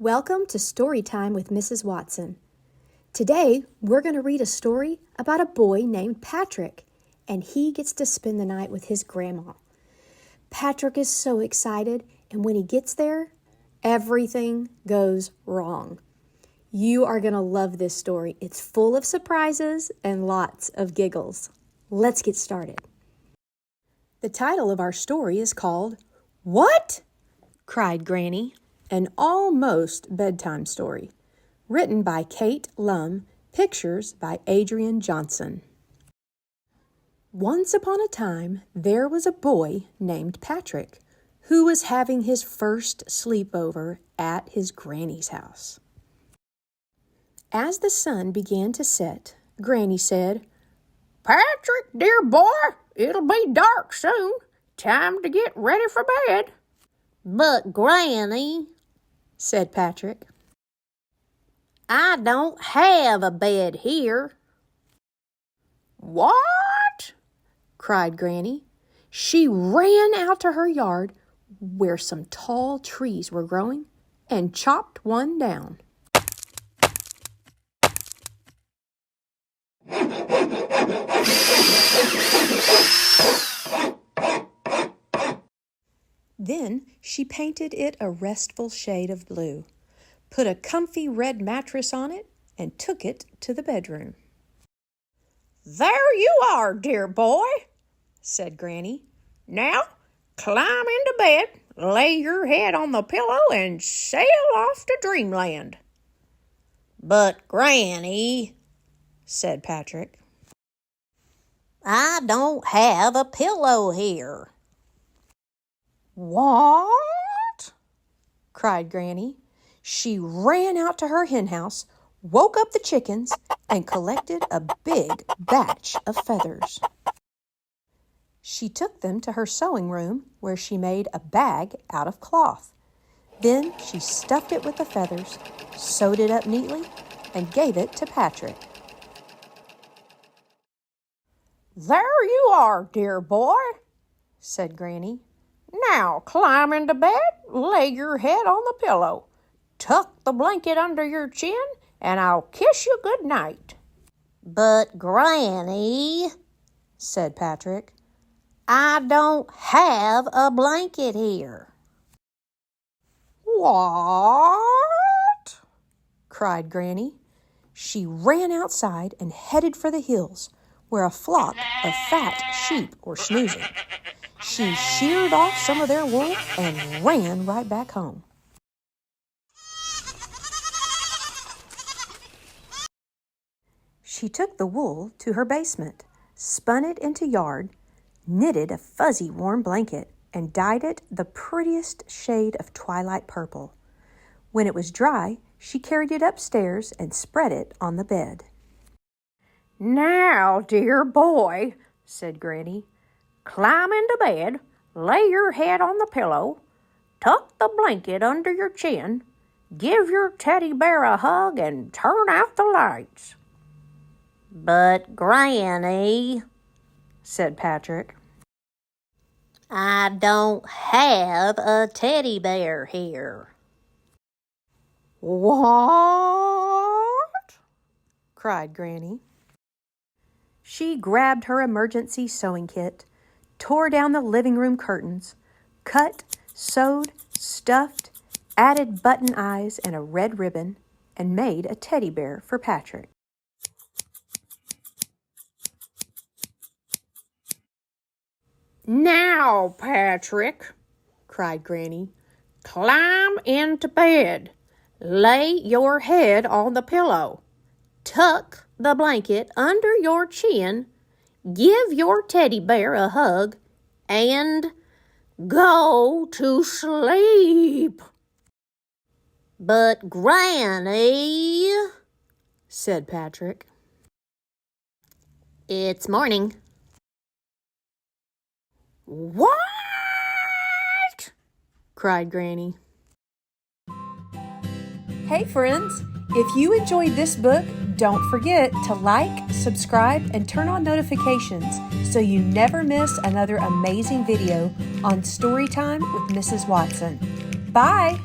Welcome to Storytime with Mrs. Watson. Today, we're going to read a story about a boy named Patrick, and he gets to spend the night with his grandma. Patrick is so excited, and when he gets there, everything goes wrong. You are going to love this story. It's full of surprises and lots of giggles. Let's get started. The title of our story is called, "What?" cried Granny. An almost bedtime story, written by Kate Lum, pictures by Adrian Johnson. Once upon a time, there was a boy named Patrick who was having his first sleepover at his granny's house. As the sun began to set, Granny said, "Patrick, dear boy, it'll be dark soon. Time to get ready for bed." "But, Granny," said Patrick, "I don't have a bed here." "What?" cried Granny. She ran out to her yard where some tall trees were growing and chopped one down. Then she painted it a restful shade of blue, put a comfy red mattress on it, and took it to the bedroom. "There you are, dear boy," said Granny. "Now climb into bed, lay your head on the pillow, and sail off to dreamland." "But, Granny," said Patrick, "I don't have a pillow here." "What?" cried Granny. She ran out to her henhouse, woke up the chickens, and collected a big batch of feathers. She took them to her sewing room where she made a bag out of cloth. Then she stuffed it with the feathers, sewed it up neatly, and gave it to Patrick. "There you are, dear boy," said Granny. "Now climb into bed, lay your head on the pillow, tuck the blanket under your chin, and I'll kiss you good night." "But, Granny," said Patrick, "I don't have a blanket here." "What?" cried Granny. She ran outside and headed for the hills, where a flock of fat sheep were snoozing. She sheared off some of their wool and ran right back home. She took the wool to her basement, spun it into yarn, knitted a fuzzy warm blanket, and dyed it the prettiest shade of twilight purple. When it was dry, she carried it upstairs and spread it on the bed. "Now, dear boy," said Granny, "climb into bed, lay your head on the pillow, tuck the blanket under your chin, give your teddy bear a hug, and turn out the lights." "But, Granny," said Patrick, "I don't have a teddy bear here." "What?" cried Granny. She grabbed her emergency sewing kit, tore down the living room curtains, cut, sewed, stuffed, added button eyes and a red ribbon, and made a teddy bear for Patrick. "Now, Patrick," cried Granny, "climb into bed, lay your head on the pillow, tuck the blanket under your chin, give your teddy bear a hug, and go to sleep." "But, Granny," said Patrick, "it's morning." "What?" cried Granny. Hey friends, if you enjoyed this book, don't forget to like, subscribe, and turn on notifications so you never miss another amazing video on Storytime with Mrs. Watson. Bye!